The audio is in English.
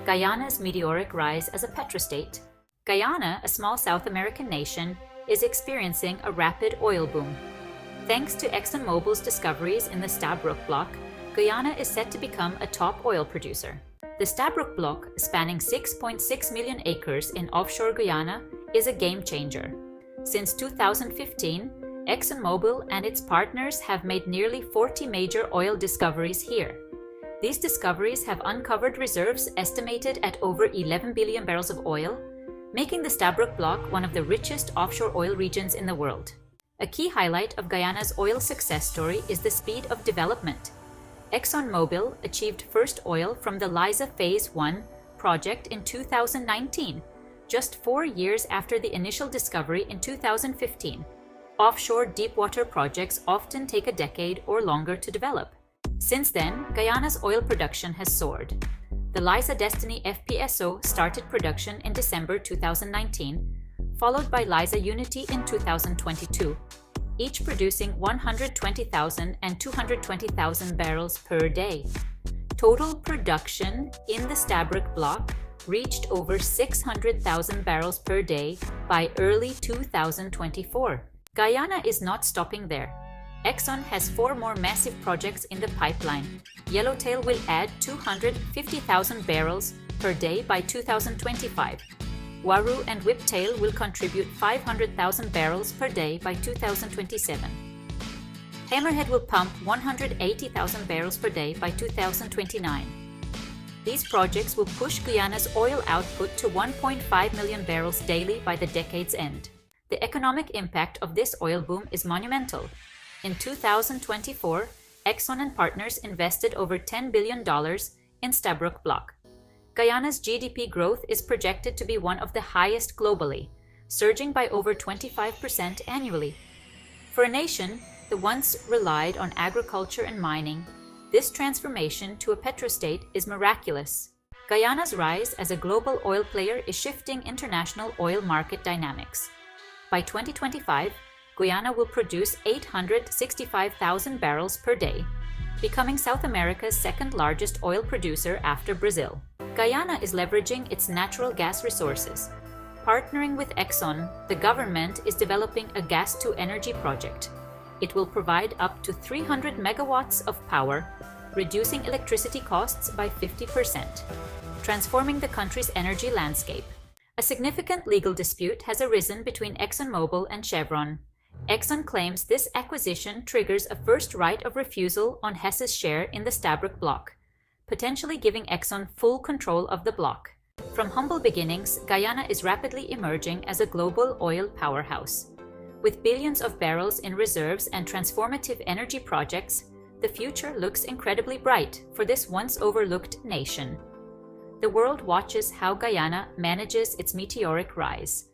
Guyana's meteoric rise as a petrostate. Guyana, a small South American nation, is experiencing a rapid oil boom. Thanks to ExxonMobil's discoveries in the Stabroek Block, Guyana is set to become a top oil producer. The Stabroek Block, spanning 6.6 million acres in offshore Guyana, is a game changer. Since 2015, ExxonMobil and its partners have made nearly 40 major oil discoveries here. These discoveries have uncovered reserves estimated at over 11 billion barrels of oil, making the Stabroek Block one of the richest offshore oil regions in the world. A key highlight of Guyana's oil success story is the speed of development. ExxonMobil achieved first oil from the Liza Phase 1 project in 2019, just 4 years after the initial discovery in 2015. Offshore deepwater projects often take a decade or longer to develop. Since then, Guyana's oil production has soared. The Liza Destiny FPSO started production in December 2019, followed by Liza Unity in 2022, each producing 120,000 and 220,000 barrels per day. Total production in the Stabroek Block reached over 600,000 barrels per day by early 2024. Guyana is not stopping there. Exxon has 4 more massive projects in the pipeline. Yellowtail will add 250,000 barrels per day by 2025. Waru and Whiptail will contribute 500,000 barrels per day by 2027. Hammerhead will pump 180,000 barrels per day by 2029. These projects will push Guyana's oil output to 1.5 million barrels daily by the decade's end. The economic impact of this oil boom is monumental. In 2024, Exxon and partners invested over $10 billion in Stabroek Block. Guyana's GDP growth is projected to be one of the highest globally, surging by over 25% annually. For a nation that once relied on agriculture and mining, this transformation to a petrostate is miraculous. Guyana's rise as a global oil player is shifting international oil market dynamics. By 2025, Guyana will produce 865,000 barrels per day, becoming South America's second largest oil producer after Brazil. Guyana is leveraging its natural gas resources. Partnering with Exxon, the government is developing a gas-to-energy project. It will provide up to 300 megawatts of power, reducing electricity costs by 50%, transforming the country's energy landscape. A significant legal dispute has arisen between ExxonMobil and Chevron. Exxon claims this acquisition triggers a first right of refusal on Hess's share in the Stabroek Block, potentially giving Exxon full control of the block. From humble beginnings, Guyana is rapidly emerging as a global oil powerhouse. With billions of barrels in reserves and transformative energy projects, the future looks incredibly bright for this once overlooked nation. The world watches how Guyana manages its meteoric rise.